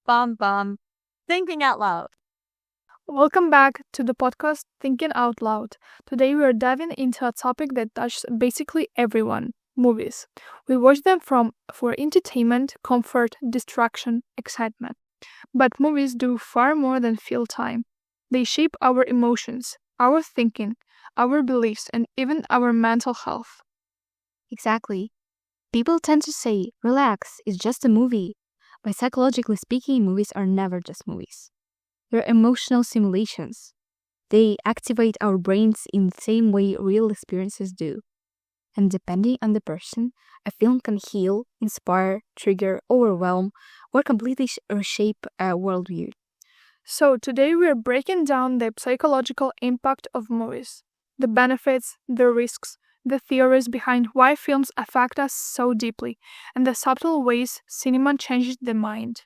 Bum bum. Thinking out loud. Welcome back to the podcast Thinking Out Loud. Today we are diving into a topic that touches basically everyone movies. We watch them for entertainment, comfort, distraction, excitement. But movies do far more than fill time. They shape our emotions, our thinking, our beliefs, and even our mental health. Exactly. People tend to say, relax, it's just a movie. But psychologically speaking, movies are never just movies. They're emotional simulations. They activate our brains in the same way real experiences do. And depending on the person, a film can heal, inspire, trigger, overwhelm, or completely reshape a worldview. So today we are breaking down the psychological impact of movies, the benefits, the risks, the theories behind why films affect us so deeply, and the subtle ways cinema changes the mind.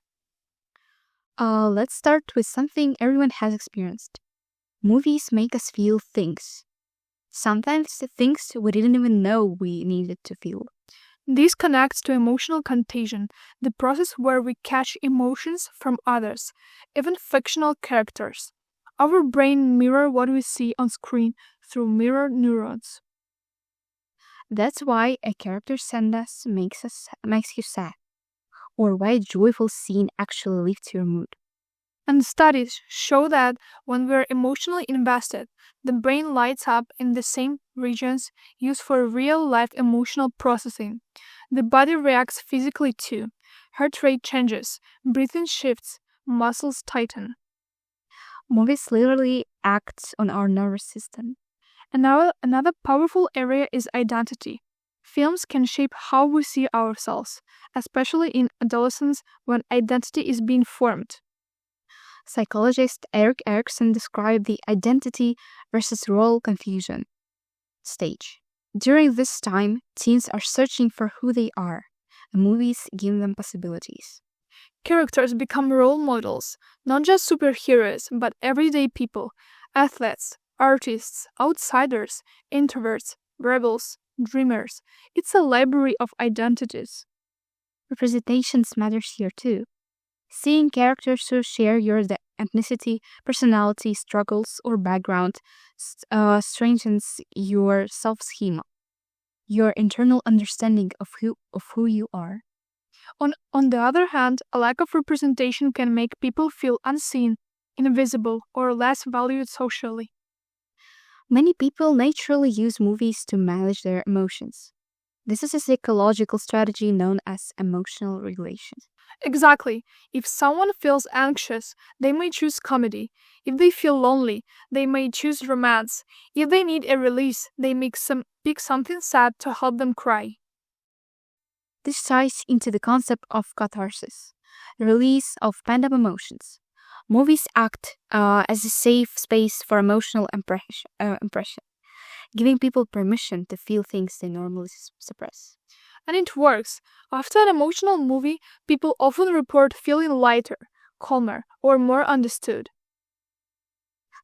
Let's start with something everyone has experienced. Movies make us feel things. Sometimes the things we didn't even know we needed to feel. This connects to emotional contagion, the process where we catch emotions from others, even fictional characters. Our brain mirrors what we see on screen through mirror neurons. That's why a character sentence makes you sad, or why a joyful scene actually lifts your mood. And studies show that when we're emotionally invested, the brain lights up in the same regions used for real life emotional processing. The body reacts physically too. Heart rate changes, breathing shifts, muscles tighten. Movies literally act on our nervous system. And now another powerful area is identity. Films can shape how we see ourselves, especially in adolescence when identity is being formed. Psychologist Erik Erikson described the identity versus role confusion stage. During this time, teens are searching for who they are, and movies give them possibilities. Characters become role models, not just superheroes, but everyday people, athletes, artists, outsiders, introverts, rebels, dreamers. It's a library of identities. Representations matters here too. Seeing characters who share your ethnicity, personality, struggles, or background strengthens your self-schema, your internal understanding of who you are. On the other hand, a lack of representation can make people feel unseen, invisible, or less valued socially. Many people naturally use movies to manage their emotions. This is a psychological strategy known as emotional regulation. Exactly. If someone feels anxious, they may choose comedy. If they feel lonely, they may choose romance. If they need a release, they pick something sad to help them cry. This ties into the concept of catharsis, the release of pent up emotions. Movies act as a safe space for emotional impression, giving people permission to feel things they normally suppress. And it works. After an emotional movie, people often report feeling lighter, calmer, or more understood.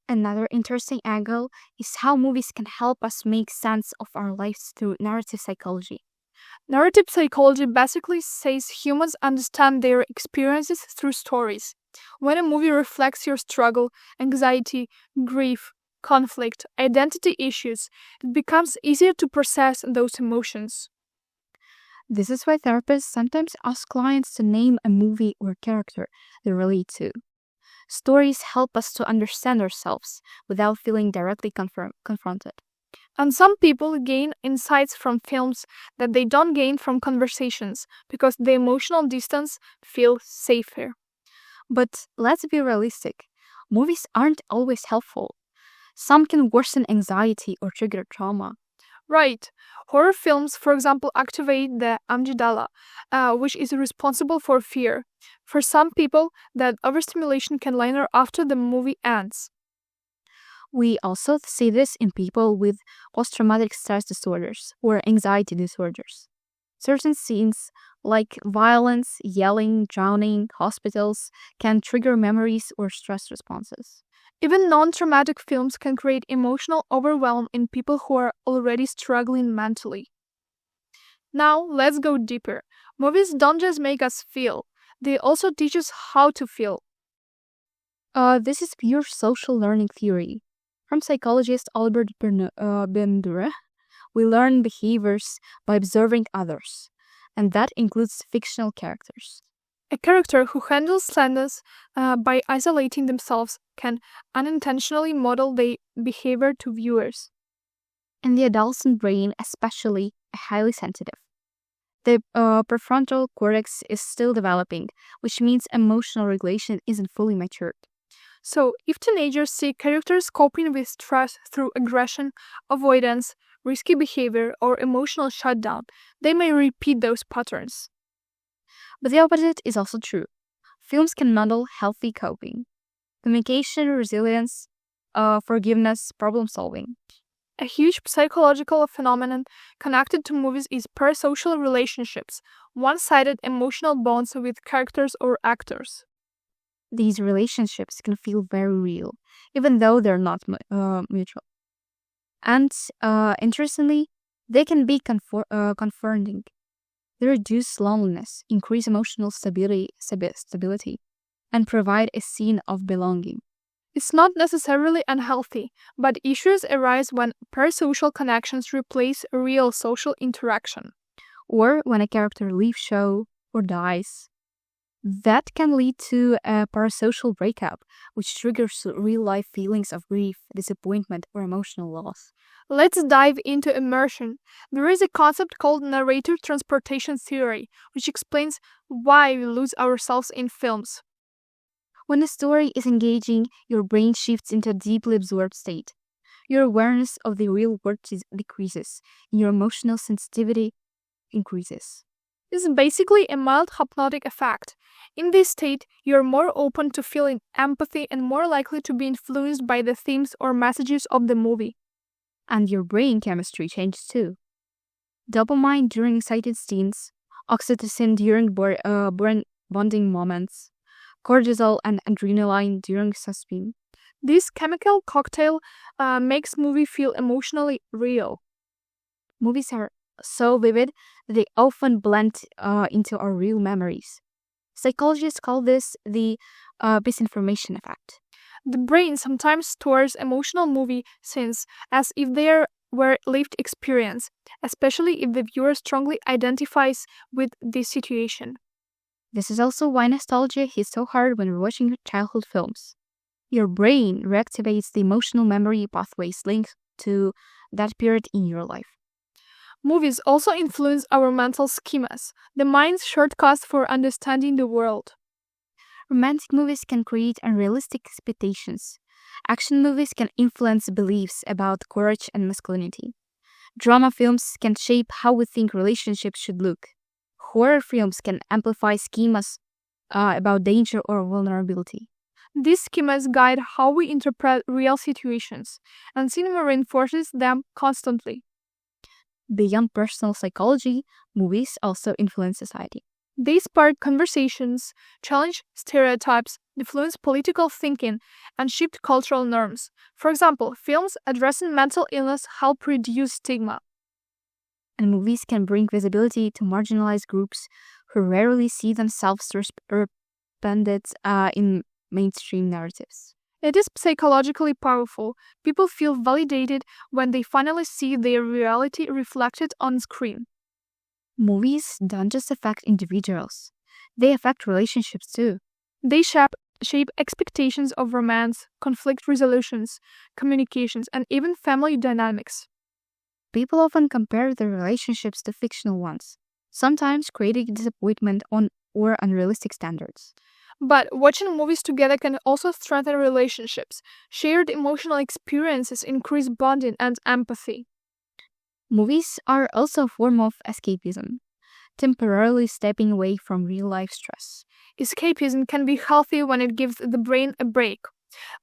Another interesting angle is how movies can help us make sense of our lives through narrative psychology. Narrative psychology basically says humans understand their experiences through stories. When a movie reflects your struggle, anxiety, grief, conflict, identity issues, it becomes easier to process those emotions. This is why therapists sometimes ask clients to name a movie or character they relate to. Stories help us to understand ourselves without feeling directly confronted. And some people gain insights from films that they don't gain from conversations because the emotional distance feels safer. But let's be realistic. Movies aren't always helpful. Some can worsen anxiety or trigger trauma. Right. Horror films, for example, activate the amygdala, which is responsible for fear. For some people, that overstimulation can linger after the movie ends. We also see this in people with post-traumatic stress disorders or anxiety disorders. Certain scenes, like violence, yelling, drowning, hospitals, can trigger memories or stress responses. Even non-traumatic films can create emotional overwhelm in people who are already struggling mentally. Now, let's go deeper. Movies don't just make us feel, they also teach us how to feel. This is pure social learning theory. From psychologist Albert Bandura, we learn behaviors by observing others, and that includes fictional characters. A character who handles sadness by isolating themselves can unintentionally model their behavior to viewers. In the adolescent brain, especially, highly sensitive. The prefrontal cortex is still developing, which means emotional regulation isn't fully matured. So, if teenagers see characters coping with stress through aggression, avoidance, risky behavior, or emotional shutdown, they may repeat those patterns. But the opposite is also true. Films can model healthy coping, communication, resilience, forgiveness, problem solving. A huge psychological phenomenon connected to movies is parasocial relationships, one-sided emotional bonds with characters or actors. These relationships can feel very real, even though they're not mutual. And interestingly, they can be confronting. They reduce loneliness, increase emotional stability, and provide a scene of belonging. It's not necessarily unhealthy, but issues arise when parasocial connections replace real social interaction. Or when a character leaves show or dies. That can lead to a parasocial breakup, which triggers real-life feelings of grief, disappointment, or emotional loss. Let's dive into immersion. There is a concept called narrator transportation theory, which explains why we lose ourselves in films. When a story is engaging, your brain shifts into a deeply absorbed state. Your awareness of the real world decreases, and your emotional sensitivity increases. It's basically a mild hypnotic effect. In this state, you're more open to feeling empathy and more likely to be influenced by the themes or messages of the movie. And your brain chemistry changes too. Dopamine during excited scenes, oxytocin during brain bonding moments, cortisol and adrenaline during suspense. This chemical cocktail makes movie feel emotionally real. Movies are so vivid that they often blend into our real memories. Psychologists call this the misinformation effect. The brain sometimes stores emotional movie scenes as if they were lived experience, especially if the viewer strongly identifies with the situation. This is also why nostalgia hits so hard when rewatching childhood films. Your brain reactivates the emotional memory pathways linked to that period in your life. Movies also influence our mental schemas, the mind's shortcuts for understanding the world. Romantic movies can create unrealistic expectations. Action movies can influence beliefs about courage and masculinity. Drama films can shape how we think relationships should look. Horror films can amplify schemas about danger or vulnerability. These schemas guide how we interpret real situations, and cinema reinforces them constantly. Beyond personal psychology, movies also influence society. They spark conversations, challenge stereotypes, influence political thinking, and shift cultural norms. For example, films addressing mental illness help reduce stigma. And movies can bring visibility to marginalized groups who rarely see themselves represented in mainstream narratives. It is psychologically powerful. People feel validated when they finally see their reality reflected on screen. Movies don't just affect individuals, they affect relationships too. They shape expectations of romance, conflict resolutions, communications, and even family dynamics. People often compare their relationships to fictional ones, sometimes creating disappointment or unrealistic standards. But watching movies together can also strengthen relationships. Shared emotional experiences increase bonding and empathy. Movies are also a form of escapism, temporarily stepping away from real life stress. Escapism can be healthy when it gives the brain a break,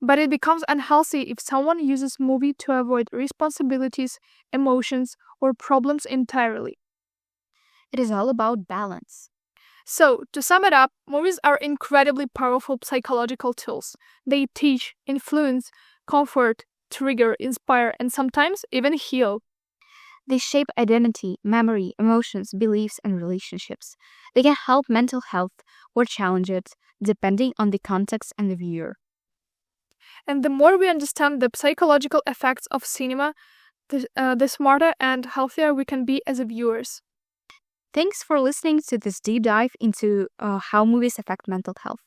but it becomes unhealthy if someone uses movie to avoid responsibilities, emotions, or problems entirely. It is all about balance. So, to sum it up, movies are incredibly powerful psychological tools. They teach, influence, comfort, trigger, inspire, and sometimes even heal. They shape identity, memory, emotions, beliefs, and relationships. They can help mental health or challenge it, depending on the context and the viewer. And the more we understand the psychological effects of cinema, the smarter and healthier we can be as viewers. Thanks for listening to this deep dive into how movies affect mental health.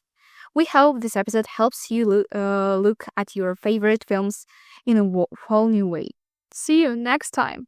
We hope this episode helps you look at your favorite films in a whole new way. See you next time.